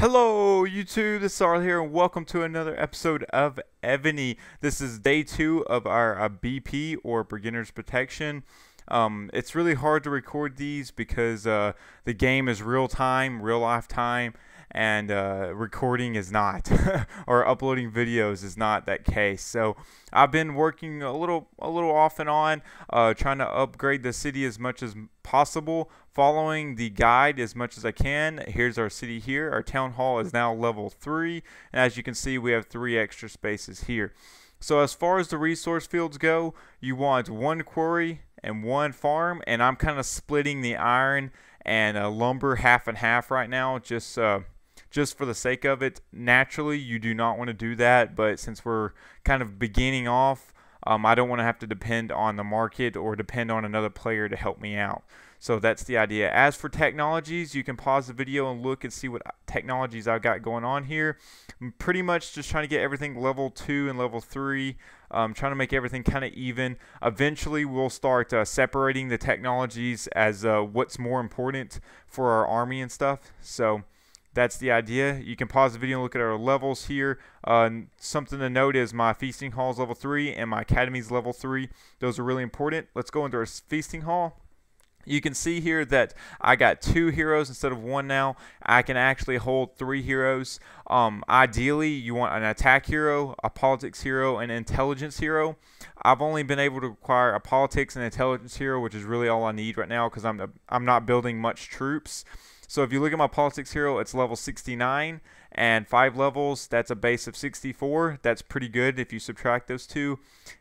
Hello YouTube, this is Arl here and welcome to another episode of Evony. This is day 2 of our BP or Beginner's Protection. It's really hard to record these because the game is real time, real life time, and recording is not, or uploading videos is not that case. So I've been working a little off and on, trying to upgrade the city as much as possible, following the guide as much as I can. Here's our city here. Our town hall is now level 3, and as you can see, we have 3 extra spaces here. So as far as the resource fields go, you want 1 quarry and 1 farm, and I'm kind of splitting the iron and lumber half and half right now, just for the sake of it. Naturally, you do not want to do that, but since we're kind of beginning off, I don't want to have to depend on the market or depend on another player to help me out. So that's the idea. As for technologies, you can pause the video and look and see what technologies I've got going on here. I'm pretty much just trying to get everything level 2 and level 3. Trying to make everything kind of even. Eventually, we'll start separating the technologies as what's more important for our army and stuff. So that's the idea. You can pause the video and look at our levels here. Something to note is my feasting hall is level 3 and my academy is level 3. Those are really important. Let's go into our feasting hall. You can see here that I got 2 heroes instead of 1 now. I can actually hold 3 heroes. Ideally, you want an attack hero, a politics hero, and an intelligence hero. I've only been able to acquire a politics and intelligence hero, which is really all I need right now because I'm not building much troops. So if you look at my politics hero, it's level 69 and 5 levels. That's a base of 64. That's pretty good if you subtract those two.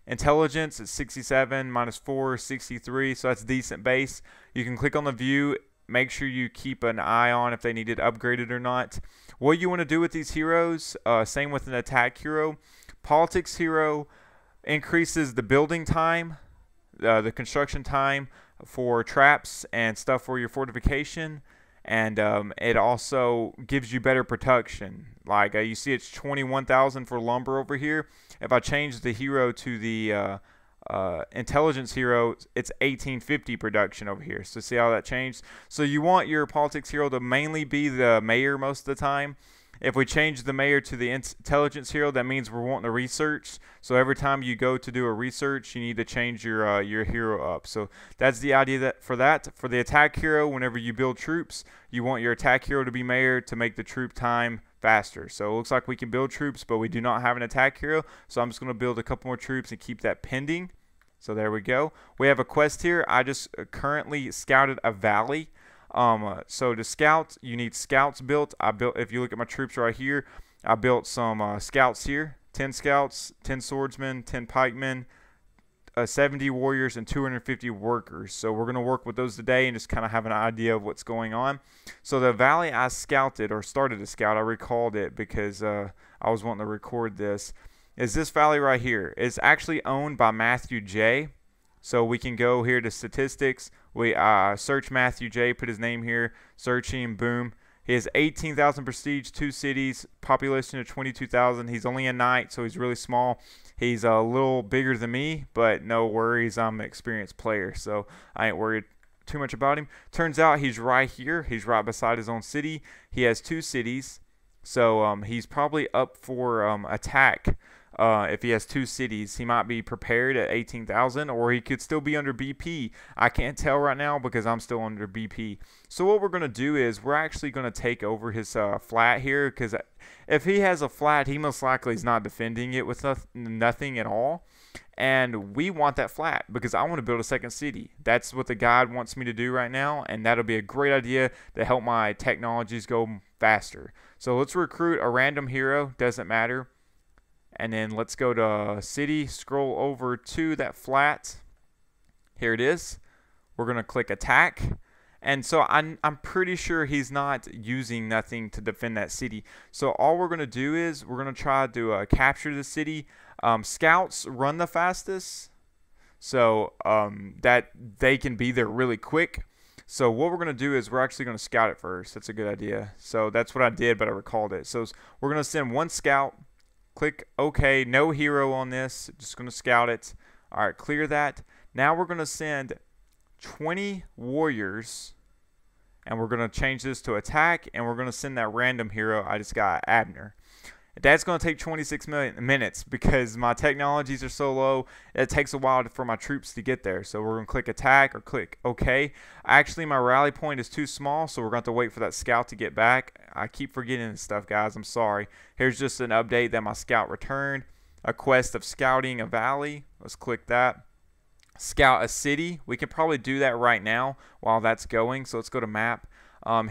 Intelligence is 67 minus 4, 63. So that's a decent base. You can click on the view. Make sure you keep an eye on if they needed upgraded or not. What you want to do with these heroes, same with an attack hero. Politics hero increases the building time, the construction time for traps and stuff for your fortification. And it also gives you better protection. Like you see, it's 21,000 for lumber over here. If I change the hero to the intelligence hero, it's 1850 production over here. So see how that changed? So you want your politics hero to mainly be the mayor most of the time. If we change the mayor to the intelligence hero, that means we're wanting to research. So every time you go to do a research, you need to change your hero up. So that's the idea for that. For the attack hero, whenever you build troops, you want your attack hero to be mayor to make the troop time faster. So it looks like we can build troops, but we do not have an attack hero. So I'm just going to build a couple more troops and keep that pending. So there we go. We have a quest here. I just currently scouted a valley. So to scout, you need scouts built. If you look at my troops right here, I built some scouts here. 10 scouts, 10 swordsmen, 10 pikemen, 70 warriors, and 250 workers. So we're going to work with those today and just kind of have an idea of what's going on. So the valley I scouted, or started to scout, I recalled it because I was wanting to record this, is this valley right here. It's actually owned by Matthew J. So we can go here to statistics. We search Matthew J, put his name here, search him, boom. He has 18,000 prestige, 2 cities, population of 22,000. He's only a knight, so he's really small. He's a little bigger than me, but no worries. I'm an experienced player, so I ain't worried too much about him. Turns out he's right here. He's right beside his own city. He has 2 cities, so he's probably up for attack. If he has 2 cities, he might be prepared at 18,000, or he could still be under BP. I can't tell right now because I'm still under BP. So what we're going to do is we're actually going to take over his flat here, because if he has a flat, he most likely is not defending it with nothing at all. And we want that flat because I want to build a second city. That's what the guide wants me to do right now, and that'll be a great idea to help my technologies go faster. So let's recruit a random hero, doesn't matter. And then let's go to city, scroll over to that flat. Here it is. We're going to click attack. And so I'm pretty sure he's not using nothing to defend that city. So all we're going to do is we're going to try to capture the city. Scouts run the fastest, so that they can be there really quick. So what we're going to do is we're actually going to scout it first. That's a good idea. So that's what I did, but I recalled it. So we're going to send 1 scout. Click OK. No hero on this. Just going to scout it. All right, clear that. Now we're going to send 20 warriors and we're going to change this to attack, and we're going to send that random hero I just got, Abner. That's going to take 26 minutes because my technologies are so low. It takes a while for my troops to get there. So we're going to click attack or click OK. Actually, my rally point is too small, so we're going to have to wait for that scout to get back. I keep forgetting this stuff, guys. I'm sorry. Here's just an update that my scout returned. A quest of scouting a valley. Let's click that. Scout a city. We can probably do that right now while that's going. So let's go to map.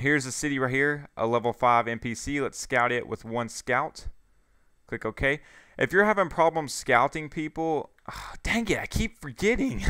Here's a city right here, a level 5 NPC. Let's scout it with 1 scout. Click OK. If you're having problems scouting people, oh, dang it, I keep forgetting.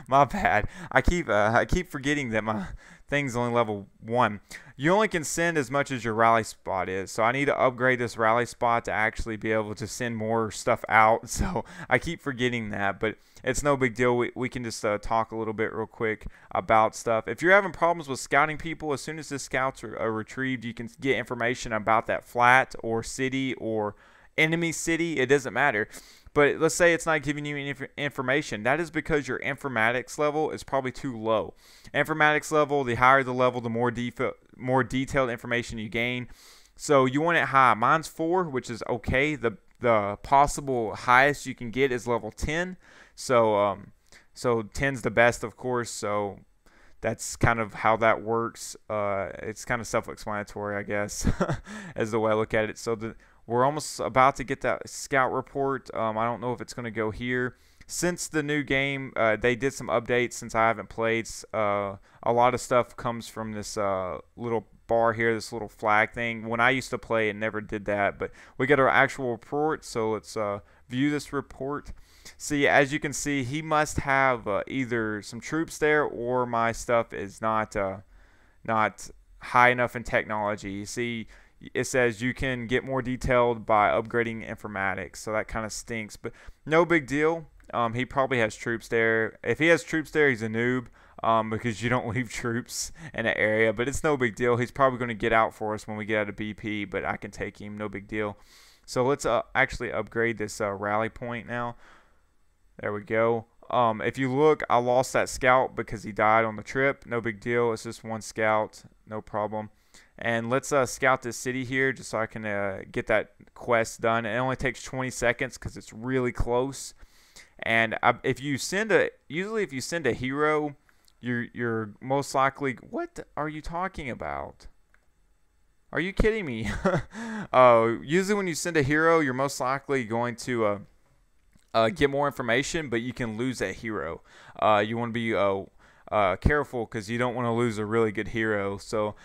My bad. I keep forgetting that my thing's only level 1. You only can send as much as your rally spot is. So I need to upgrade this rally spot to actually be able to send more stuff out. So I keep forgetting that, but it's no big deal. We can just talk a little bit real quick about stuff. If you're having problems with scouting people, as soon as the scouts are retrieved, you can get information about that flat or city or enemy city. It doesn't matter, but let's say it's not giving you any information. That is because your informatics level is probably too low. Informatics level, the higher the level, the more detailed information you gain. So you want it high. Mine's 4, which is okay. The possible highest you can get is level 10. So 10's the best, of course. So that's kind of how that works. It's kind of self-explanatory, I guess, as the way I look at it. So we're almost about to get that scout report. I don't know if it's going to go here. Since the new game, they did some updates since I haven't played. A lot of stuff comes from this little bar here, this little flag thing. When I used to play, it never did that. But we got our actual report, so let's view this report. See, as you can see, he must have either some troops there or my stuff is not high enough in technology. You see, it says you can get more detailed by upgrading informatics, so that kind of stinks, but no big deal. He probably has troops there. If he has troops there, he's a noob, because you don't leave troops in an area, but it's no big deal. He's probably going to get out for us when we get out of BP, but I can take him, no big deal. So let's actually upgrade this rally point now. There we go. If you look, I lost that scout because he died on the trip. No big deal. It's just 1 scout, no problem. And let's scout this city here just so I can get that quest done. It only takes 20 seconds because it's really close. And if you send a hero, you're most likely. What are you talking about? Are you kidding me? Usually when you send a hero, you're most likely going to get more information, but you can lose that hero. You want to be careful because you don't want to lose a really good hero. So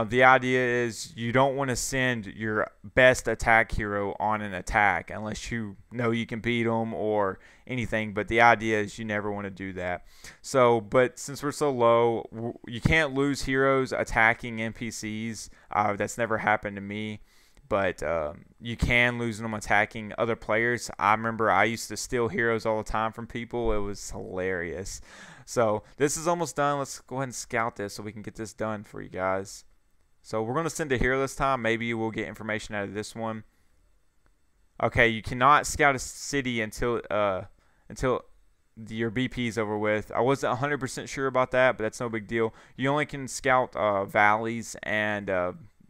the idea is you don't want to send your best attack hero on an attack unless you know you can beat them or anything. But the idea is you never want to do that. So, but since we're so low, you can't lose heroes attacking NPCs. That's never happened to me. But you can lose them attacking other players. I remember I used to steal heroes all the time from people. It was hilarious. So this is almost done. Let's go ahead and scout this so we can get this done for you guys. So we're going to send a hero this time. Maybe we'll get information out of this one. Okay, you cannot scout a city until your BP is over with. I wasn't 100% sure about that, but that's no big deal. You only can scout valleys and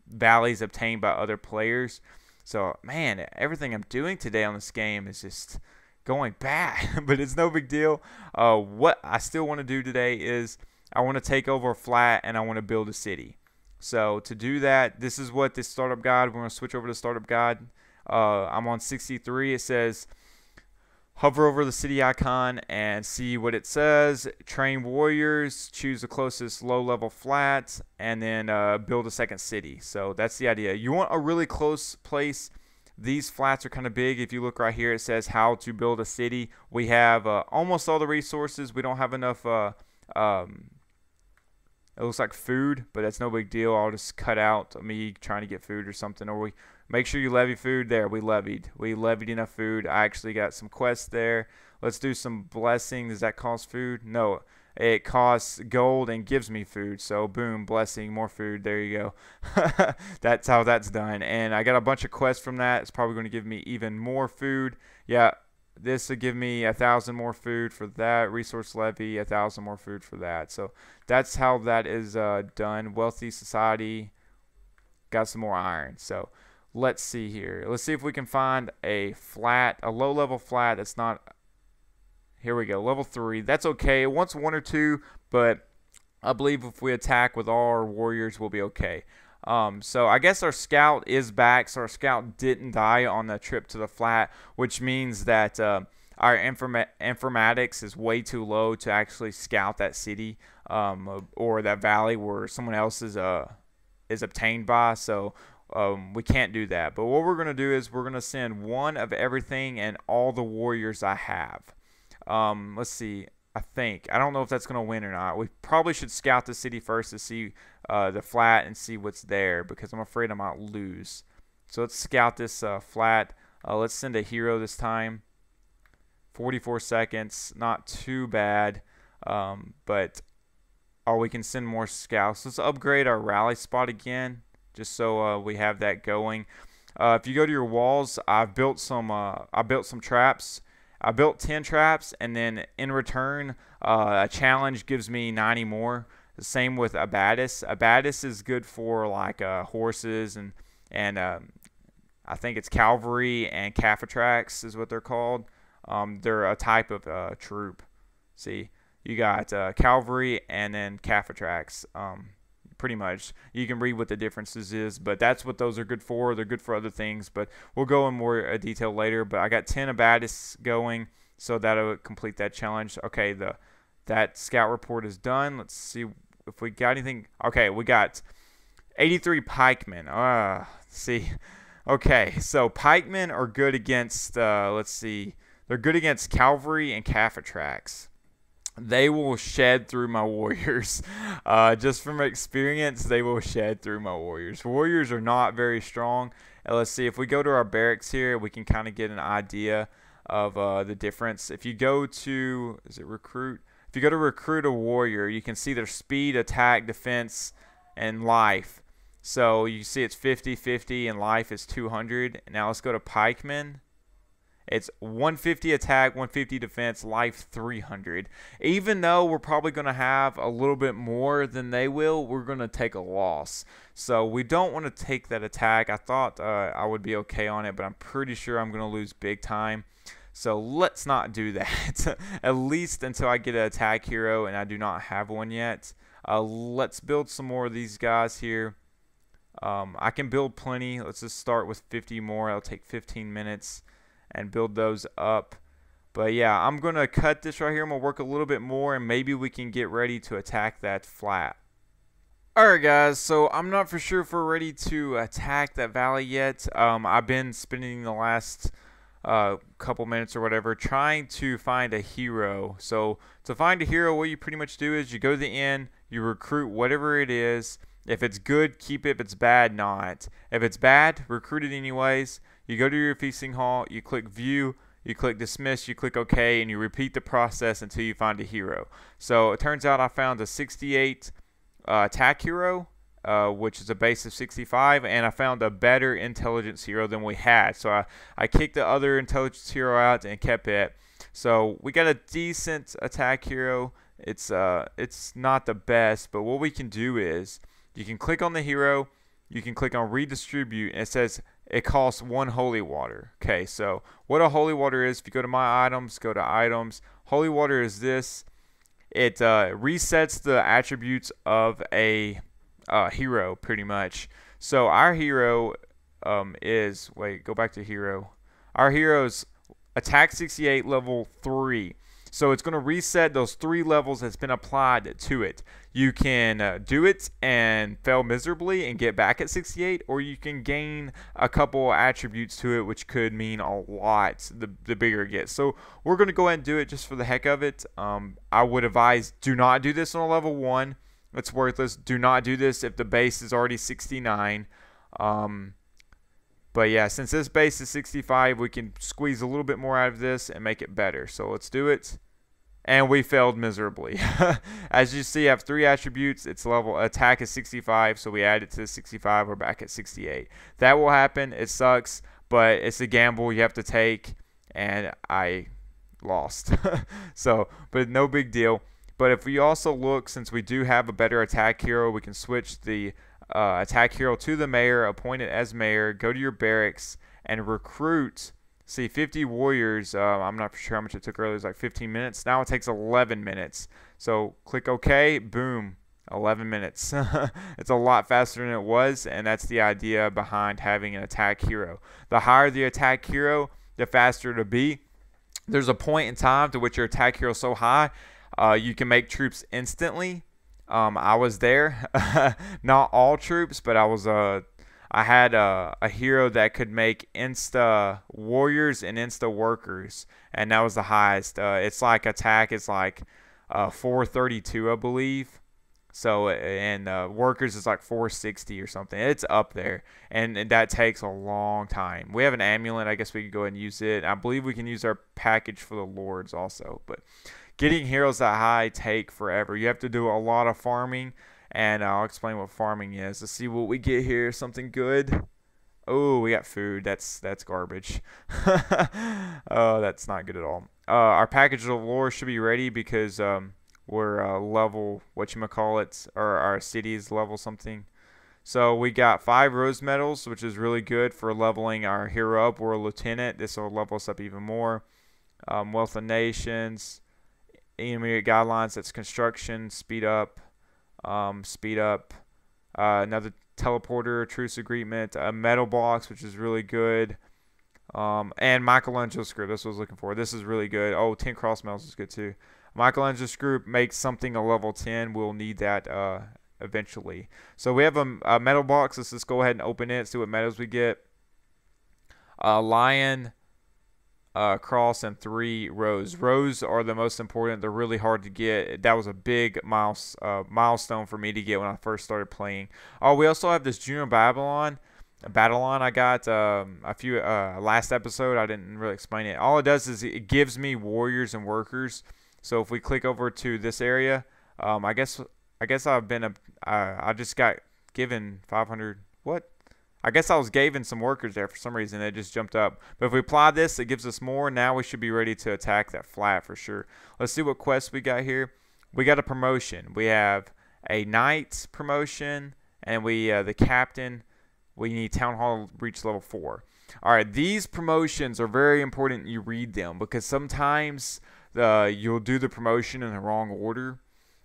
valleys obtained by other players. So, man, everything I'm doing today on this game is just going bad, but it's no big deal. What I still want to do today is I want to take over a flat and I want to build a city. So to do that, this is what this startup guide, we're going to switch over to startup guide. I'm on 63. It says hover over the city icon and see what it says. Train warriors, choose the closest low-level flat, and then build a second city. So that's the idea. You want a really close place. These flats are kind of big. If you look right here, it says how to build a city. We have almost all the resources. We don't have enough, it looks like food, but that's no big deal. I'll just cut out me trying to get food or something. Or we make sure you levy food there. We levied enough food. I actually got some quests there. Let's do some blessing. Does that cost food? No. It costs gold and gives me food. So boom, blessing, more food. There you go. That's how that's done. And I got a bunch of quests from that. It's probably going to give me even more food. Yeah, this will give me 1,000 more food for that. Resource levy, 1,000 more food for that. So that's how that is done. Wealthy society got some more iron. So let's see here. Let's see if we can find a low-level flat that's not. Here we go, level 3. That's okay. It wants 1 or 2, but I believe if we attack with all our warriors, we'll be okay. So I guess our scout is back. So our scout didn't die on the trip to the flat, which means that our informatics is way too low to actually scout that city or that valley where someone else is obtained by. So we can't do that. But what we're going to do is we're going to send 1 of everything and all the warriors I have. Let's see. I don't know if that's going to win or not. We probably should scout the city first to see the flat and see what's there, because I'm afraid I might lose. So let's scout this flat. Let's send a hero this time. 44 seconds. Not too bad. But we can send more scouts. Let's upgrade our rally spot again, just so we have that going. If you go to your walls, I built some traps. I built 10 traps, and then in return, a challenge gives me 90 more. The same with Abatis. Abatis is good for like horses and I think it's cavalry and Cafatrax is what they're called. They're a type of troop. See, you got cavalry and then Cafatrax. Pretty much, you can read what the differences is, but that's what those are good for. They're good for other things, but we'll go in more detail later. But I got 10 Abatis going, so that'll complete that challenge. Okay, that scout report is done. Let's see if we got anything. Okay, we got 83 pikemen. See, okay, so pikemen are good against. Let's see, they're good against cavalry and Cafatrax. They will shed through my warriors. Just from experience, they will shed through my warriors. Warriors are not very strong. And let's see, if we go to our barracks here, we can kind of get an idea of the difference. If you go to, is it recruit? If you go to recruit a warrior, you can see their speed, attack, defense, and life. So you see it's 50-50 and life is 200. Now let's go to pikemen. It's 150 attack, 150 defense, life 300. Even though we're probably going to have a little bit more than they will, we're going to take a loss. So we don't want to take that attack. I thought I would be okay on it, but I'm pretty sure I'm going to lose big time. So let's not do that, at least until I get an attack hero, and I do not have one yet. Let's build some more of these guys here. I can build plenty. Let's just start with 50 more. It'll take 15 minutes. And build those up. But yeah, I'm going to cut this right here. I'm going to work a little bit more, and maybe we can get ready to attack that flat. Alright guys, so I'm not for sure if we're ready to attack that valley yet. I've been spending the last couple minutes or whatever trying to find a hero. So to find a hero, what you pretty much do is you go to the inn, you recruit whatever it is. If it's good, keep it. If it's bad, not. If it's bad, recruit it anyways. You go to your feasting hall, you click view, you click dismiss, you click OK, and you repeat the process until you find a hero. So it turns out I found a 68 attack hero, which is a base of 65, and I found a better intelligence hero than we had. So I kicked the other intelligence hero out and kept it. So we got a decent attack hero. It's not the best, but what we can do is you can click on the hero, you can click on redistribute, and it says it costs 1 holy water. Okay, so what a holy water is, if you go to my items, go to items, holy water is this. It resets the attributes of a hero pretty much. So our hero is, wait, go back to hero. Our hero's attack 68, level 3. So it's going to reset those 3 levels that's been applied to it. You can do it and fail miserably and get back at 68, or you can gain a couple attributes to it, which could mean a lot the bigger it gets. So we're going to go ahead and do it just for the heck of it. I would advise do not do this on a level 1. It's worthless. Do not do this if the base is already 69. But yeah, since this base is 65, we can squeeze a little bit more out of this and make it better. So let's do it. And we failed miserably. As you see, I have 3 attributes. Its level attack is 65, so we add it to 65. We're back at 68. That will happen. It sucks, but it's a gamble you have to take. and I lost. So, but no big deal. But if we also look, since we do have a better attack hero, we can switch the attack hero to the mayor, appoint it as mayor, go to your barracks, and recruit. See, 50 warriors. I'm not sure how much it took earlier. It was like 15 minutes. Now it takes 11 minutes. So click OK. Boom. 11 minutes. It's a lot faster than it was, and that's the idea behind having an attack hero. The higher the attack hero, the faster it'll be. There's a point in time to which your attack hero is so high, you can make troops instantly. I was there. Not all troops, but I had a hero that could make insta warriors and insta workers, and that was the highest. It's like attack is like 432, I believe. So, and workers is like 460 or something. It's up there, and that takes a long time. We have an amulet. I guess we could go ahead and use it. I believe we can use our package for the lords also, but getting heroes that high take forever. You have to do a lot of farming, and I'll explain what farming is. Let's see what we get here. Something good. Oh, we got food. That's garbage. Oh, that's not good at all. Our package of lore should be ready because we're level whatchamacallit, or our city is level something. So we got 5 rose medals, which is really good for leveling our hero up. We're a lieutenant. This will level us up even more. Wealth of nations, intermediate guidelines. That's construction. Speed up. Another teleporter, truce agreement, a metal box, which is really good. And Michelangelo script. That's what I was looking for. This is really good. Oh, 10 cross medals is good too. Michelangelo group makes something a level 10. We'll need that eventually. So we have a metal box. Let's just go ahead and open it, see what medals we get. Lion, cross, and 3 rose. Rose are the most important. They're really hard to get. That was a big milestone for me to get when I first started playing. Oh, we also have this Junior Babylon I got a few last episode. I didn't really explain it. All it does is it gives me warriors and workers. So if we click over to this area, I guess I just got given 500. What? I guess I was given some workers there for some reason. It just jumped up. But if we apply this, it gives us more. Now we should be ready to attack that flat for sure. Let's see what quests we got here. We got a promotion. We have a knight promotion, and the captain. We need town hall reach level 4. All right, these promotions are very important. You read them because sometimes you'll do the promotion in the wrong order.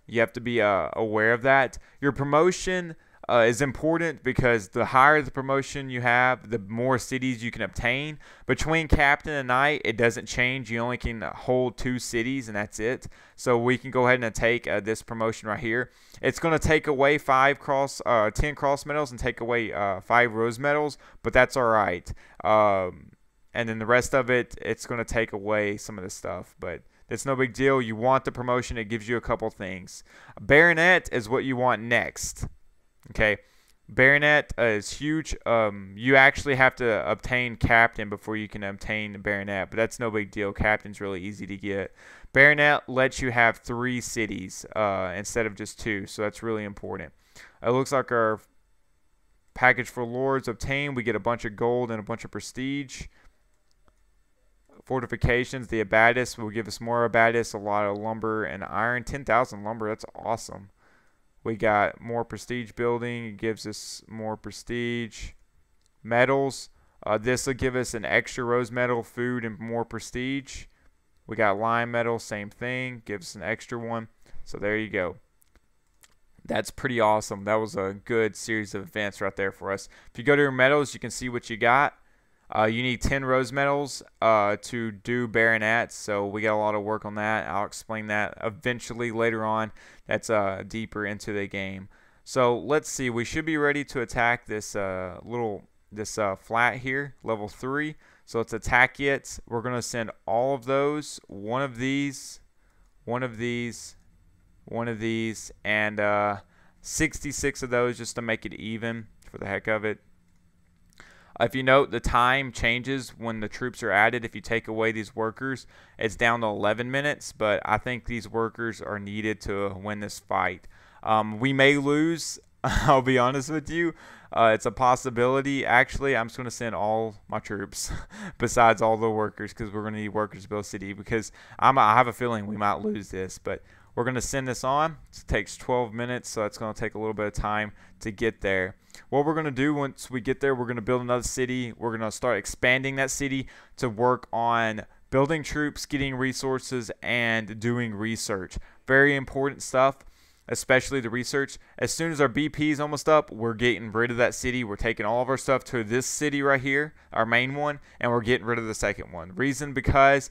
You have to be aware of that. Your promotion is important because the higher the promotion you have, the more cities you can obtain. Between captain and knight, it doesn't change. You only can hold 2 cities, and that's it. So we can go ahead and take this promotion right here. It's going to take away 10 cross medals and take away 5 rose medals, but that's all right. And then the rest of it, it's going to take away some of the stuff, but it's no big deal. You want the promotion. It gives you a couple things. Baronet is what you want next. Okay, Baronet is huge. You actually have to obtain Captain before you can obtain Baronet, but that's no big deal. Captain's really easy to get. Baronet lets you have 3 cities instead of just 2, so that's really important. It looks like our package for lords obtained. We get a bunch of gold and a bunch of prestige. Fortifications, the abatis will give us more abatis, a lot of lumber and iron. 10,000 lumber, that's awesome. We got more prestige building. It gives us more prestige. Metals. This will give us an extra rose metal, food, and more prestige. We got lime metal, same thing. Gives us an extra one. So there you go. That's pretty awesome. That was a good series of events right there for us. If you go to your metals, you can see what you got. You need 10 rose medals to do baronets, so we got a lot of work on that. I'll explain that eventually later on. That's deeper into the game. So let's see. We should be ready to attack this flat here, level 3. So let's attack it. We're going to send all of those. One of these, and 66 of those just to make it even for the heck of it. If you note, the time changes when the troops are added. If you take away these workers, it's down to 11 minutes, but I think these workers are needed to win this fight. We may lose. I'll be honest with you. It's a possibility. Actually, I'm just going to send all my troops besides all the workers because we're going to need workers to build a city because I have a feeling we might lose this. But we're going to send this on. It takes 12 minutes, so it's going to take a little bit of time to get there. What we're going to do once we get there, we're going to build another city. We're going to start expanding that city to work on building troops, getting resources, and doing research. Very important stuff, especially the research. As soon as our BP is almost up, we're getting rid of that city. We're taking all of our stuff to this city right here, our main one, and we're getting rid of the second one. Reason because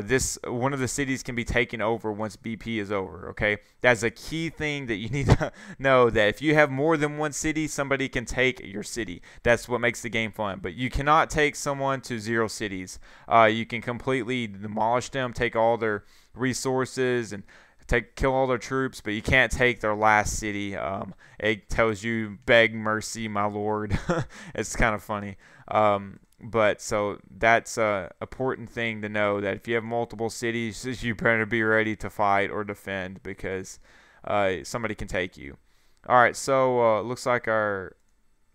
this one of the cities can be taken over once BP is over, okay? That's a key thing that you need to know, that if you have more than one city, somebody can take your city. That's what makes the game fun. But you cannot take someone to 0 cities. You can completely demolish them, take all their resources, and kill all their troops, but you can't take their last city. It tells you, beg mercy, my lord. It's kind of funny. But so that's a important thing to know, that if you have multiple cities, you better be ready to fight or defend because somebody can take you. All right, so looks like our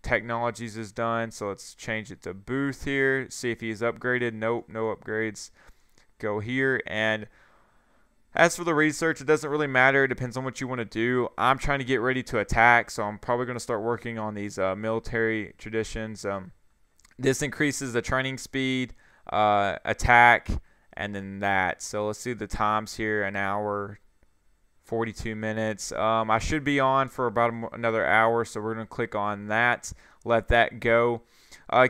technologies is done. So let's change it to Booth here. See if he's upgraded. Nope, no upgrades. Go here, and as for the research, it doesn't really matter. It depends on what you want to do. I'm trying to get ready to attack, so I'm probably going to start working on these military traditions. This increases the training speed, attack, and then that. So let's see the times here. An hour, 42 minutes. I should be on for about another hour, so we're going to click on that. Let that go.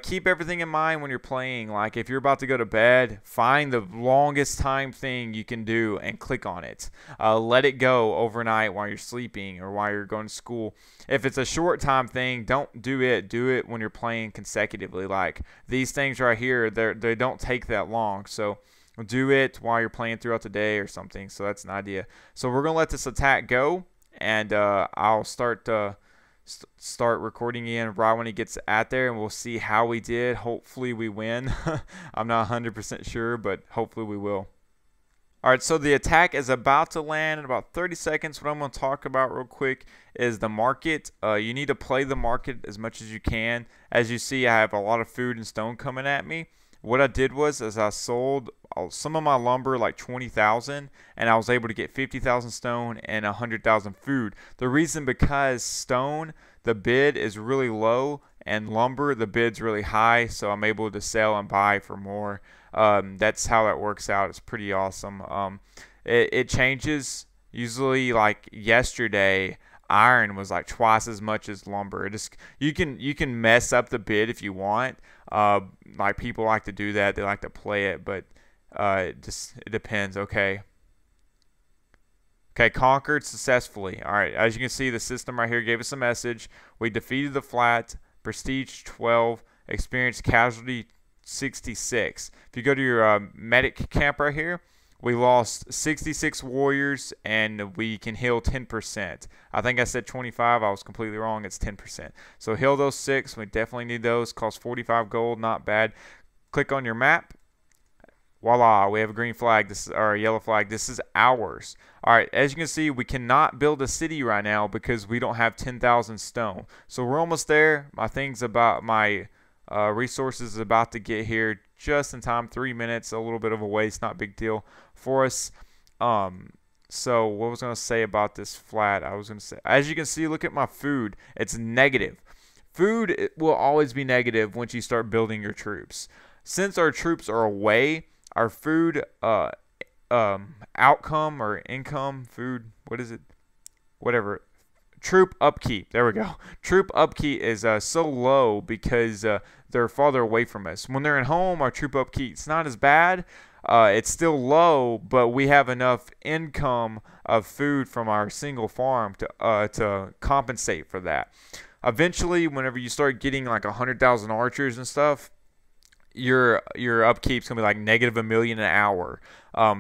Keep everything in mind when you're playing. Like if you're about to go to bed, find the longest time thing you can do and click on it. Let it go overnight while you're sleeping or while you're going to school. If it's a short time thing, don't do it. Do it when you're playing consecutively. Like these things right here, they don't take that long. So do it while you're playing throughout the day or something. So that's an idea. So we're going to let this attack go, and I'll start recording in right when he gets at there, and we'll see how we did. Hopefully we win. I'm not 100% sure, but hopefully we will. Alright, so the attack is about to land in about 30 seconds. What I'm going to talk about real quick is the market. You need to play the market as much as you can. As you see, I have a lot of food and stone coming at me. What I did was I sold some of my lumber, like 20,000, and I was able to get 50,000 stone and 100,000 food. The reason because stone, the bid is really low, and lumber, the bid's really high, so I'm able to sell and buy for more. That's how that works out. It's pretty awesome. It changes. Usually, like yesterday, iron was like twice as much as lumber. You can mess up the bid if you want. Like people like to do that. They like to play it, but it depends. Okay, conquered successfully. All right, as you can see, the system right here gave us a message. We defeated the flat. Prestige 12. Experience casualty 66. If you go to your medic camp right here, we lost 66 warriors, and we can heal 10%. I think I said 25. I was completely wrong. It's 10%. So heal those 6. We definitely need those. Cost 45 gold. Not bad. Click on your map. Voila, we have a green flag. Or a yellow flag. This is ours. All right, as you can see, we cannot build a city right now because we don't have 10,000 stone. So we're almost there. My resources is about to get here just in time. 3 minutes, a little bit of a waste, not a big deal for us. So what was I going to say about this flat? I was going to say, as you can see, look at my food. It's negative. Food will always be negative once you start building your troops. Since our troops are away, our food outcome or income, food, what is it? Whatever. Troop upkeep. There we go. Troop upkeep is so low because they're farther away from us. When they're at home, our troop upkeep is not as bad. It's still low, but we have enough income of food from our single farm to compensate for that. Eventually, whenever you start getting like 100,000 archers and stuff, your upkeep's gonna be like negative $1 million an hour,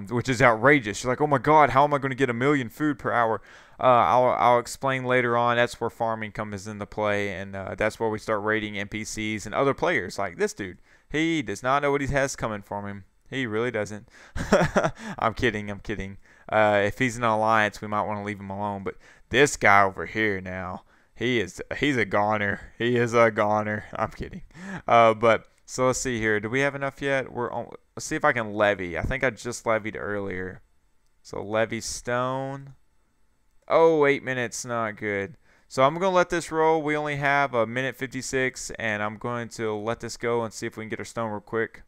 which is outrageous. You're like, oh my god, how am I going to get 1 million food per hour? I'll explain later on. That's where farming comes into play, and that's where we start raiding NPCs and other players. Like this dude, he does not know what he has coming for him. He really doesn't. I'm kidding. If he's in an alliance, we might want to leave him alone. But this guy over here now, He's a goner. He is a goner. I'm kidding. But so let's see here. Do we have enough yet? Let's see if I can levy. I think I just levied earlier. So levy stone. Oh, 8 minutes, not good. So I'm going to let this roll. We only have a minute 56, and I'm going to let this go and see if we can get our stone real quick.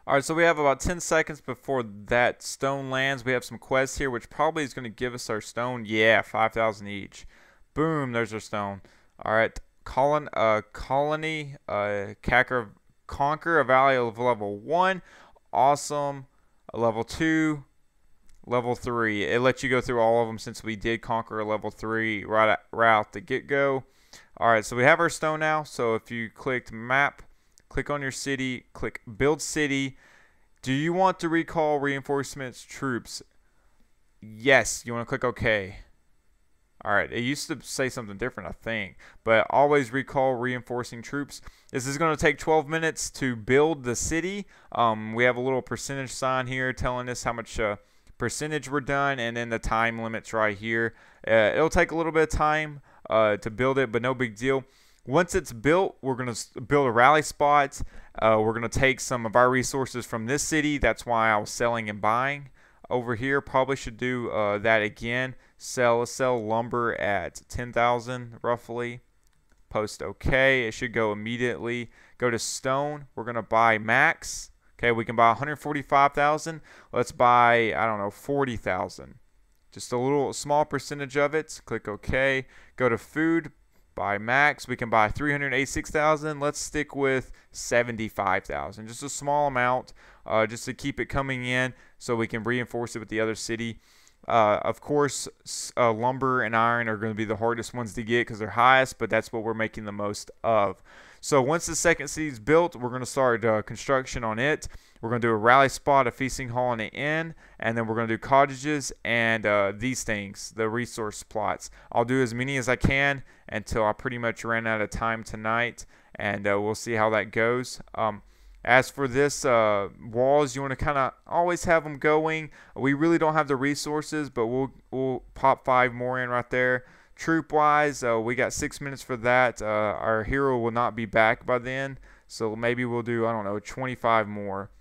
All right, so we have about 10 seconds before that stone lands. We have some quests here, which probably is going to give us our stone. Yeah, 5,000 each. Boom, there's our stone. All right, colony, conquer a valley of level 1. Awesome. Level 2. Level 3. It lets you go through all of them since we did conquer a level 3 right out the get-go. Alright, so we have our stone now. So if you clicked map, click on your city, click build city. Do you want to recall reinforcements troops? Yes. You want to click OK. Alright, it used to say something different, I think. But always recall reinforcing troops. This is going to take 12 minutes to build the city. We have a little percentage sign here telling us how much percentage we're done, and then the time limits right here. It'll take a little bit of time to build it, but no big deal. Once it's built, we're going to build a rally spot. We're going to take some of our resources from this city. That's why I was selling and buying over here. Probably should do that again. Sell lumber at 10,000 roughly. Post OK. It should go immediately. Go to stone. We're going to buy max. Okay, we can buy 145,000. Let's buy, I don't know, 40,000. Just a little small percentage of it. Click OK. Go to food. Buy max. We can buy 386,000. Let's stick with 75,000. Just a small amount, just to keep it coming in, so we can reinforce it with the other city. Of course, lumber and iron are going to be the hardest ones to get because they're highest, but that's what we're making the most of. So once the second city is built, we're going to start construction on it. We're going to do a rally spot, a feasting hall, and an inn, and then we're going to do cottages and these things, the resource plots. I'll do as many as I can until I pretty much ran out of time tonight, and we'll see how that goes. As for this walls, you want to kind of always have them going. We really don't have the resources, but we'll pop 5 more in right there. Troop wise, we got 6 minutes for that. Our hero will not be back by then, so maybe we'll do, I don't know, 25 more.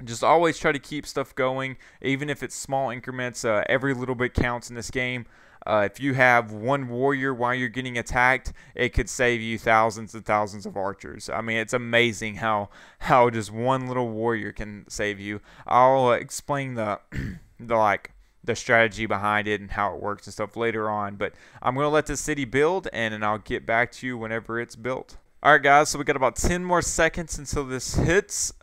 Just always try to keep stuff going, even if it's small increments. Every little bit counts in this game. If you have one warrior while you're getting attacked, it could save you thousands and thousands of archers. I mean, it's amazing how just one little warrior can save you. I'll explain the strategy behind it and how it works and stuff later on. But I'm going to let this city build, and then I'll get back to you whenever it's built. All right, guys, so we got about 10 more seconds until this hits.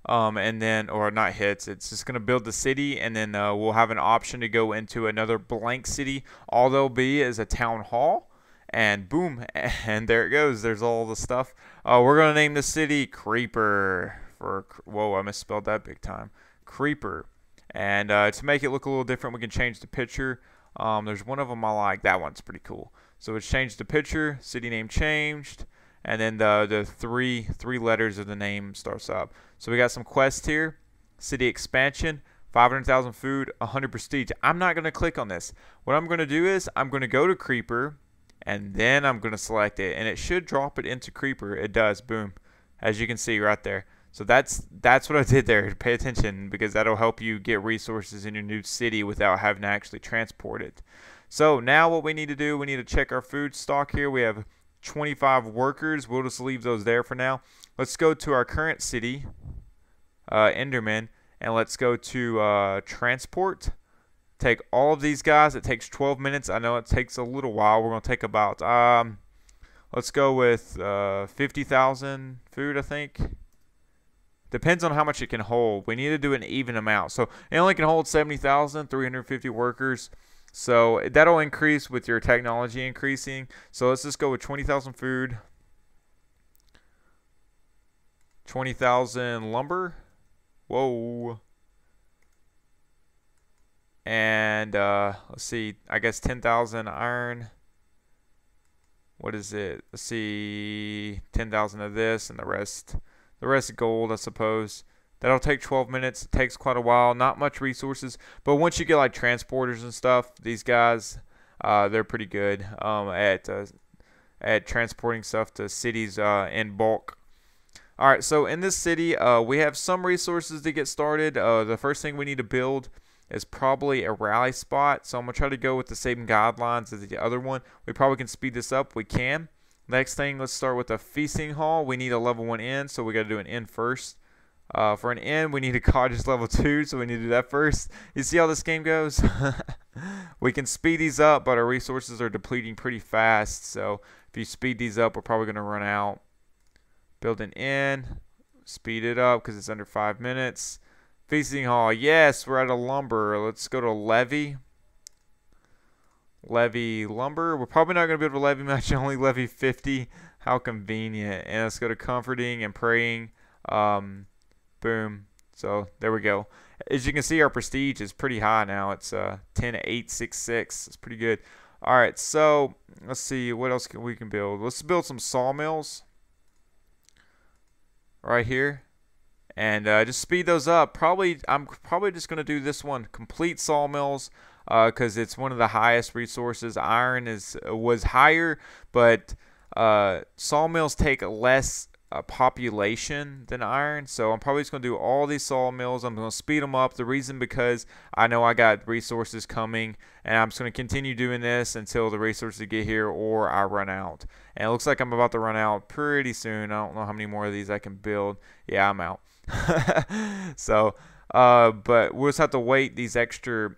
And then, or not hits, it's just going to build the city, and then we'll have an option to go into another blank city. All there'll be is a town hall, and boom, and there it goes. There's all the stuff. We're going to name the city Creeper. Whoa, I misspelled that big time. Creeper. And to make it look a little different, we can change the picture. There's one of them I like. That one's pretty cool. So it's changed the picture, city name changed, and then the three letters of the name starts up. So we got some quests here. City expansion, 500,000 food, 100 prestige. I'm not going to click on this. What I'm going to do is I'm going to go to Creeper, and then I'm going to select it, and it should drop it into Creeper. It does. Boom. As you can see right there. So that's what I did there. Pay attention, because that'll help you get resources in your new city without having to actually transport it. So now what we need to do, we need to check our food stock here. We have 25 workers. We'll just leave those there for now. Let's go to our current city, Enderman, and let's go to transport. Take all of these guys. It takes 12 minutes. I know it takes a little while. We're going to take about, let's go with 50,000 food, I think. Depends on how much it can hold. We need to do an even amount. So it only can hold 70,000, 350 workers. So that'll increase with your technology increasing. So let's just go with 20,000 food, 20,000 lumber. Whoa. And let's see, I guess 10,000 iron. What is it? Let's see, 10,000 of this, and the rest gold, I suppose. That'll take 12 minutes. It takes quite a while. Not much resources, but once you get like transporters and stuff, these guys, they're pretty good at at transporting stuff to cities in bulk. Alright, so in this city, we have some resources to get started. The first thing we need to build is probably a rally spot. So I'm going to try to go with the same guidelines as the other one. We probably can speed this up. We can. Next thing, let's start with a feasting hall. We need a level 1 inn, so we got to do an inn first. For an inn, we need a cottage level 2, so we need to do that first. You see how this game goes? We can speed these up, but our resources are depleting pretty fast. So if you speed these up, we're probably going to run out. Build an inn. Speed it up because it's under 5 minutes. Feasting hall. Yes, we're at a lumber. Let's go to levy. Levy lumber. We're probably not going to be able to levy much. Only levy 50. How convenient. And let's go to comforting and praying. Boom. So there we go. As you can see, our prestige is pretty high now. It's 10,866. It's pretty good. All right. So let's see what else we can build. Let's build some sawmills right here. And just speed those up. I'm probably just going to do this one. Complete sawmills. Because it's one of the highest resources. Iron was higher, but sawmills take less population than iron. So I'm probably just going to do all these sawmills. I'm going to speed them up. The reason because I know I got resources coming, and I'm just going to continue doing this until the resources get here or I run out. And it looks like I'm about to run out pretty soon. I don't know how many more of these I can build. Yeah, I'm out. So, but we'll just have to wait these extra,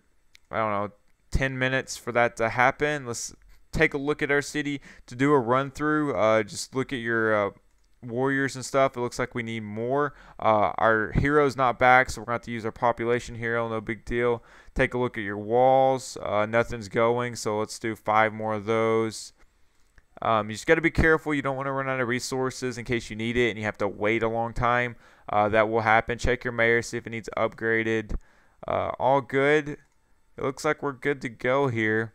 I don't know, 10 minutes for that to happen. Let's take a look at our city to do a run through. Just look at your warriors and stuff. It looks like we need more. Our hero's not back, so we're going to have to use our population hero. No big deal. Take a look at your walls. Nothing's going, so let's do 5 more of those. You just got to be careful. You don't want to run out of resources in case you need it and you have to wait a long time. That will happen. Check your mayor, see if it needs upgraded. All good. It looks like we're good to go here.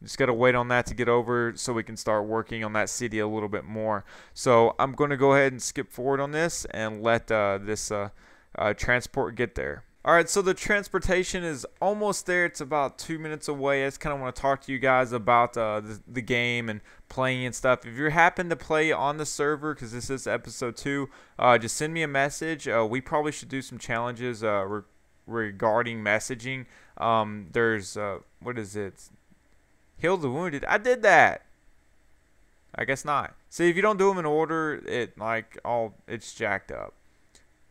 Just got to wait on that to get over so we can start working on that city a little bit more. So I'm going to go ahead and skip forward on this and let this transport get there. Alright, so the transportation is almost there. It's about 2 minutes away. I just kind of want to talk to you guys about the game and playing and stuff. If you happen to play on the server, because this is episode 2, just send me a message. We probably should do some challenges regarding messaging. There's what is it? Heal the wounded. I did that. I guess not. See, if you don't do them in order, it's jacked up.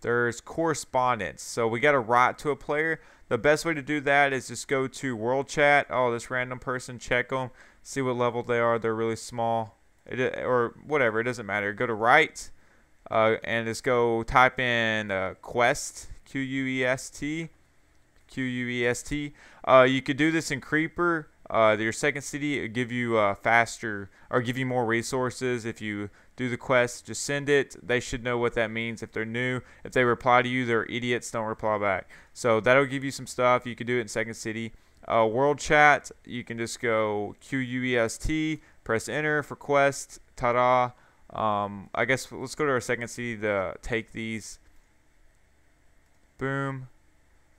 There's correspondence. So we got to write to a player. The best way to do that is just go to world chat. Oh, this random person, check them, see what level they are. They're really small, or whatever. It doesn't matter. Go to write, and just go type in quest, Quest, Quest. You could do this in Creeper. Your second city will give you faster, or give you more resources. If you do the quest, just send it. They should know what that means. If they're new, if they reply to you, they're idiots. Don't reply back. So that'll give you some stuff. You can do it in second city. World chat, you can just go Quest, press enter for quest. Ta-da. I guess let's go to our second city to take these. Boom.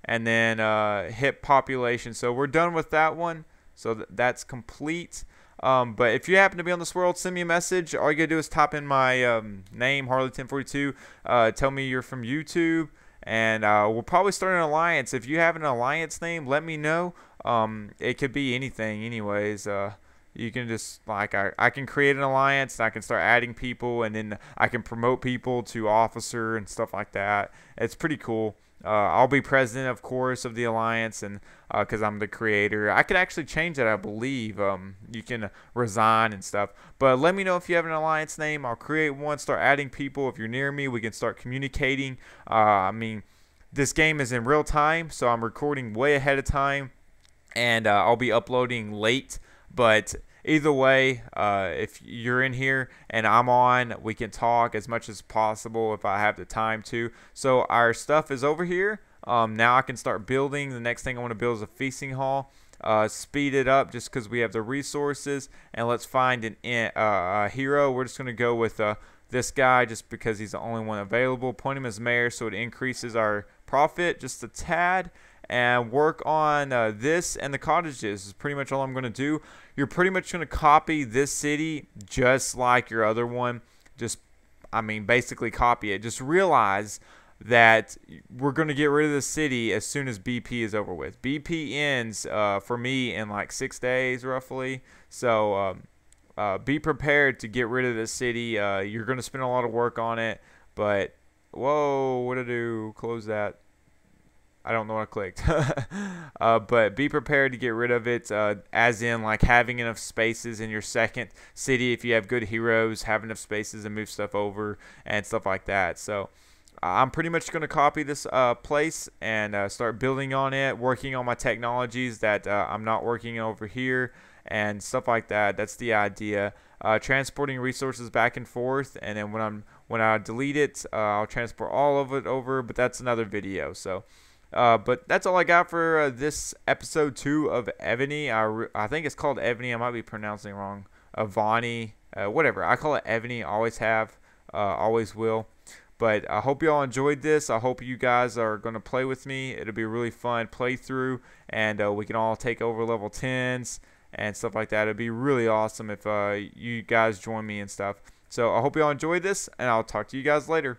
And then hit population. So we're done with that one. So that's complete. But if you happen to be on this world, send me a message. All you gotta do is type in my name, Harley1042. Tell me you're from YouTube, and we'll probably start an alliance. If you have an alliance name, let me know. It could be anything, anyways. You can just I can create an alliance, and I can start adding people, and then I can promote people to officer and stuff like that. It's pretty cool. I'll be president, of course, of the alliance, and because I'm the creator. I could actually change that, I believe. You can resign and stuff. But let me know if you have an alliance name. I'll create one, start adding people. If you're near me, we can start communicating. I mean, this game is in real time, so I'm recording way ahead of time, and I'll be uploading late. But either way, if you're in here and I'm on, we can talk as much as possible if I have the time to. So our stuff is over here. Now I can start building. The next thing I want to build is a feasting hall. Speed it up just because we have the resources. And let's find a hero. We're just going to go with this guy just because he's the only one available. Point him as mayor so it increases our profit just a tad. and work on this and the cottages. This is pretty much all I'm going to do. You're pretty much going to copy this city just like your other one. Just, I mean, basically copy it. Just realize that we're going to get rid of the city as soon as BP is over with. BP ends for me in like 6 days roughly. So be prepared to get rid of the city. You're going to spend a lot of work on it, but whoa, what to do? Close that. I don't know what I clicked. But be prepared to get rid of it, as in like having enough spaces in your second city. If you have good heroes, have enough spaces and move stuff over and stuff like that. So I'm pretty much going to copy this place and start building on it, working on my technologies that I'm not working over here and stuff like that. That's the idea. Transporting resources back and forth, and then when I delete it, I'll transport all of it over, but that's another video. So but that's all I got for this episode 2 of Evony. I think it's called Evony. I might be pronouncing it wrong. Evony, whatever. I call it Evony. Always have, always will. But I hope you all enjoyed this. I hope you guys are going to play with me. It'll be a really fun playthrough, and we can all take over level 10s and stuff like that. It'd be really awesome if you guys join me and stuff. So I hope you all enjoyed this, and I'll talk to you guys later.